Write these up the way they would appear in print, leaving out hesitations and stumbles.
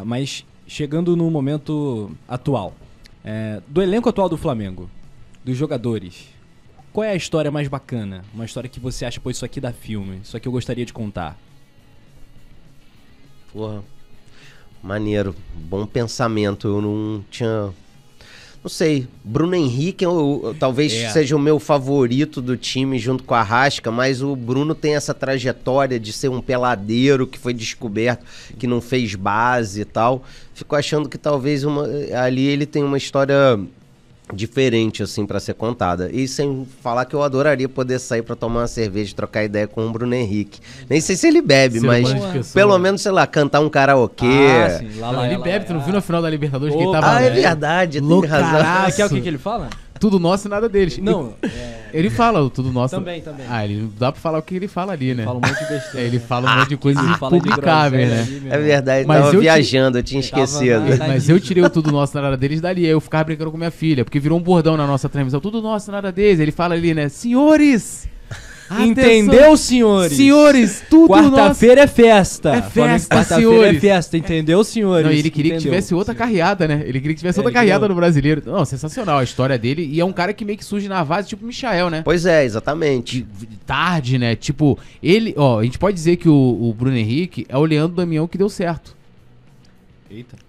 Mas chegando no momento atual, do elenco atual do Flamengo, dos jogadores, qual é a história mais bacana? Uma história que você acha, pô, isso aqui dá filme, isso aqui eu gostaria de contar. Porra, maneiro, bom pensamento. Eu não tinha... Não sei, Bruno Henrique talvez seja o meu favorito do time junto com a Arrasca, mas o Bruno tem essa trajetória de ser um peladeiro que foi descoberto, que não fez base e tal. Fico achando que talvez ali ele tem uma história diferente, assim, pra ser contada. E sem falar que eu adoraria poder sair pra tomar uma cerveja e trocar ideia com o Bruno Henrique. Nem sei se ele bebe, mas pelo menos, sei lá, cantar um karaokê. Sim, Ele bebe, tu não viu na final da Libertadores que ele tava... é verdade, tem razão. Que é o que ele fala? Tudo nosso e nada deles. Não, ele fala o tudo nosso. Também. Ele não dá pra falar o que ele fala ali, né? Ele fala um monte de besteira. Ele fala um monte de coisas Ele fala de impublicáveis, né? groselha ali, É verdade, Mas tava eu viajando, eu tinha esquecido. Mas eu tirei o tudo nosso, nada deles dali. Aí eu ficava brincando com minha filha, porque virou um bordão na nossa transmissão. Tudo nosso, nada deles. Ele fala ali, né? Senhores! Entendeu, senhores? Senhores, tudo Quarta-feira é festa. É festa, Quarta-feira senhores. é festa, entendeu, senhores? Não, ele queria que tivesse outra carreada, né? Ele queria que tivesse outra carreada no brasileiro. Não, sensacional a história dele. E é um cara que meio que surge na base, tipo o Michael, né? Pois é, exatamente. Tarde, né? Tipo, ele... Ó, a gente pode dizer que o Bruno Henrique é o Leandro Damião que deu certo. Eita.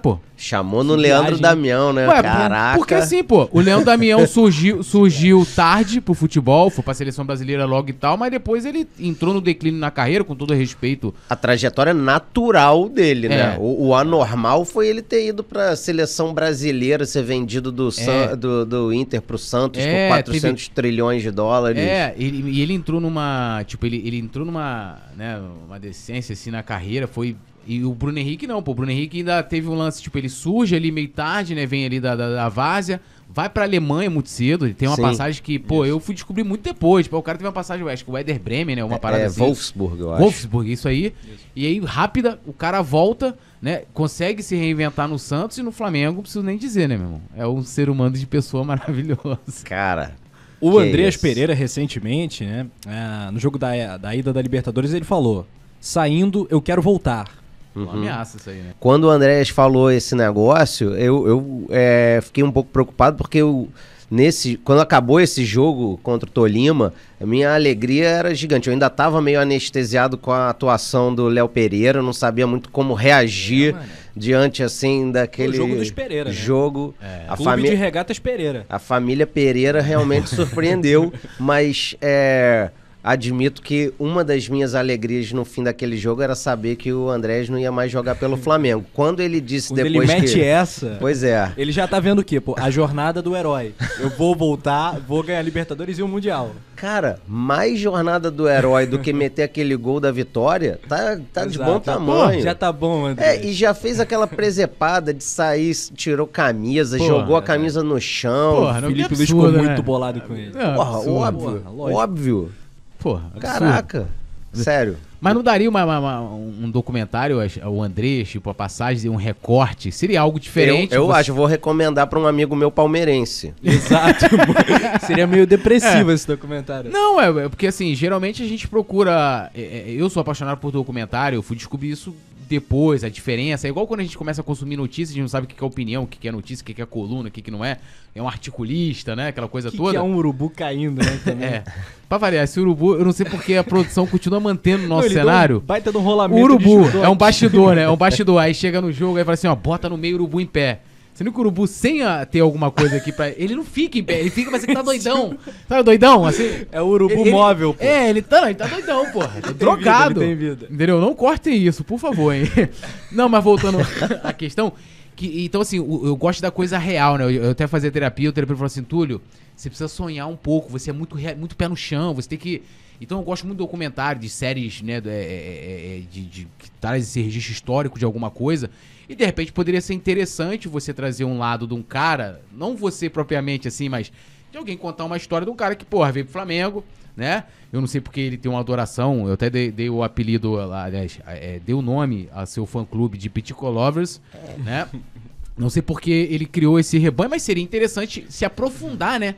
Pô. Chamou no Que Leandro viagem. Damião, né? Ué, Caraca. porque assim, pô, o Leandro Damião surgiu tarde pro futebol, foi pra seleção brasileira logo e tal, mas depois ele entrou no declínio na carreira, com todo respeito. A trajetória natural dele, né? O anormal foi ele ter ido pra seleção brasileira, ser vendido do Inter pro Santos por 400 trilhões de dólares. Ele entrou numa, tipo, ele entrou numa, né, uma decência assim na carreira, e o Bruno Henrique não, pô, o Bruno Henrique ainda teve um lance, tipo, ele surge ali meio tarde, né, vem ali da Várzea, vai pra Alemanha muito cedo, ele tem uma passagem que, pô, eu fui descobrir muito depois, tipo, o cara teve uma passagem, acho que o Werder Bremen, né, uma parada assim. Wolfsburg, eu acho. Wolfsburg, isso aí. E aí, rápida, o cara volta, né, consegue se reinventar no Santos e no Flamengo, não preciso nem dizer, né, meu irmão? É um ser humano de pessoa maravilhoso. Cara... O Andreas Pereira, recentemente, né, no jogo da ida da Libertadores, ele falou: saindo, eu quero voltar. Uma ameaça isso aí, né? Quando o Andreas falou esse negócio, eu fiquei um pouco preocupado, porque quando acabou esse jogo contra o Tolima, a minha alegria era gigante. Eu ainda estava meio anestesiado com a atuação do Léo Pereira, eu não sabia muito como reagir diante, assim, daquele... O jogo dos Pereira, jogo. Né? Clube de Regatas Pereira. A família Pereira realmente surpreendeu, mas... admito que uma das minhas alegrias no fim daquele jogo era saber que o Andrés não ia mais jogar pelo Flamengo. Quando ele disse Quando depois ele mete essa... Pois é. Ele já tá vendo o quê, pô? A jornada do herói. Eu vou voltar, vou ganhar a Libertadores e o Mundial. Cara, mais jornada do herói do que meter aquele gol da vitória, tá de bom tamanho. Pô, já tá bom, André. E já fez aquela presepada de sair, tirou camisa, jogou a camisa no chão. Porra, O Felipe Luiz ficou muito bolado com ele. Porra, óbvio. Porra, caraca. Sério. Mas não daria um documentário, o Andrés, tipo, a passagem, um recorte? Seria algo diferente? Eu acho, vou recomendar pra um amigo meu palmeirense. Exato. Seria meio depressivo esse documentário. Não, porque assim, geralmente a gente procura... eu sou apaixonado por documentário, eu fui descobrir isso depois, a diferença. É igual quando a gente começa a consumir notícias, a gente não sabe o que é opinião, o que é notícia, o que é coluna, o que não é. É um articulista, né? Aquela coisa toda. Que é um urubu caindo, né? Também. Pra variar, esse urubu, eu não sei porque a produção continua mantendo o nosso cenário. Baita do rolamento. O urubu é um bastidor, né? É um bastidor. Aí chega no jogo, aí fala assim, ó, bota no meio o urubu em pé. Sendo que o urubu, sem ter alguma coisa aqui pra... Ele não fica em pé, ele fica, mas ele tá doidão. Tá doidão, assim? É o urubu móvel, pô. Ele tá doidão, pô. Ele tá drogado. Ele tem vida. Entendeu? Não cortem isso, por favor, hein? Não, mas voltando à questão... Então, assim, eu gosto da coisa real, né? Eu até fazia terapia, o terapeuta falou assim, Túlio, você precisa sonhar um pouco, você é muito pé no chão, você tem que... Então eu gosto muito de documentário, de séries, né, que traz esse registro histórico de alguma coisa, e de repente poderia ser interessante você trazer um lado de um cara, não você propriamente assim, mas de alguém contar uma história de um cara que, porra, veio pro Flamengo, né? Eu não sei porque ele tem uma adoração, eu até dei o apelido, aliás, dei o nome a seu fã-clube de Pitico Lovers, né? Não sei porque ele criou esse rebanho, mas seria interessante se aprofundar, né?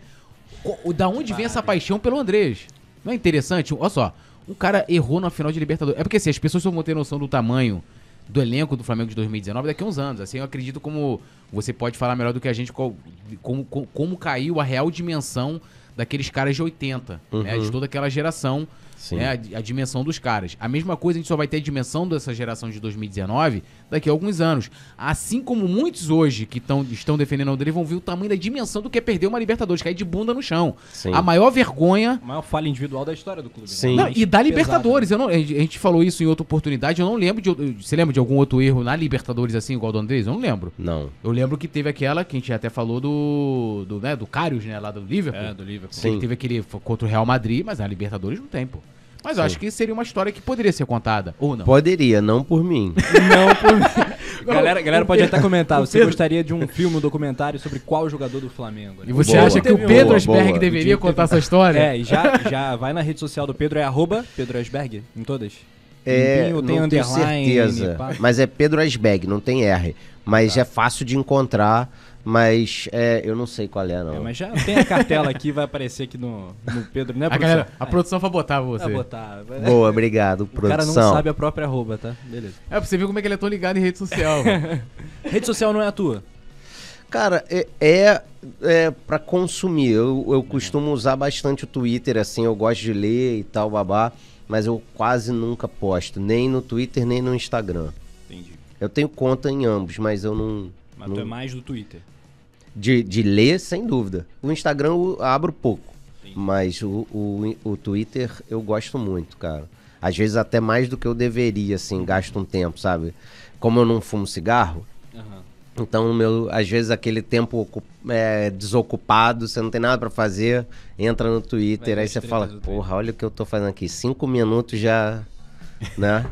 Da onde vem essa paixão pelo Andrés? Não é interessante? Olha só, um cara errou na final de Libertadores. É porque assim, as pessoas só vão ter noção do tamanho do elenco do Flamengo de 2019 daqui a uns anos. Assim, eu acredito como você pode falar melhor do que a gente como caiu a real dimensão daqueles caras de 80, né? De toda aquela geração, né? A dimensão dos caras. A mesma coisa, a gente só vai ter a dimensão dessa geração de 2019 daqui a alguns anos. Assim como muitos hoje que estão defendendo o dele vão ver o tamanho da dimensão do que é perder uma Libertadores, cair de bunda no chão. Sim. A maior vergonha... A maior falha individual da história do clube. Sim. Né? Não, e da Libertadores, a gente falou isso em outra oportunidade, eu não lembro você lembra de algum outro erro na Libertadores assim, igual do Andrés? Eu não lembro. Não. Eu lembro que teve aquela, que a gente até falou do Karius, né, lá do Liverpool. É, do Liverpool. Sim. Teve aquele contra o Real Madrid, mas na Libertadores não tem, pô. Mas eu acho que seria uma história que poderia ser contada, ou não? Poderia, não por mim. Não por mim. Galera pode até comentar, você gostaria de um filme, um documentário sobre qual jogador do Flamengo? Né? E você acha que o Pedro Asberg deveria contar essa história? É, e já vai na rede social do Pedro, é @Pedro Asberg, em todas? Não tem tenho underline, certeza, mas é Pedro Asberg, não tem R. Mas é fácil de encontrar, mas eu não sei qual é, não. Mas já tem a cartela aqui, vai aparecer aqui no Pedro, né, produção? A produção vai botar você. Vai botar. Boa, obrigado, O produção. cara não sabe a própria arroba, tá? Beleza. É, pra você ver como é que ele é tão ligado em rede social. Rede social não é a tua? Cara, pra consumir. Eu costumo usar bastante o Twitter, assim, eu gosto de ler e tal, babá, mas eu quase nunca posto, nem no Twitter, nem no Instagram. Entendi. Eu tenho conta em ambos, mas eu não... Mas tu é mais do Twitter? De ler, sem dúvida. O Instagram eu abro pouco, Entendi. mas o Twitter eu gosto muito, cara. Às vezes até mais do que eu deveria, assim, gasto um tempo, sabe? Como eu não fumo cigarro, então às vezes aquele tempo desocupado, você não tem nada pra fazer, entra no Twitter, aí você fala, porra, olha o que eu tô fazendo aqui, 5 minutos já, né?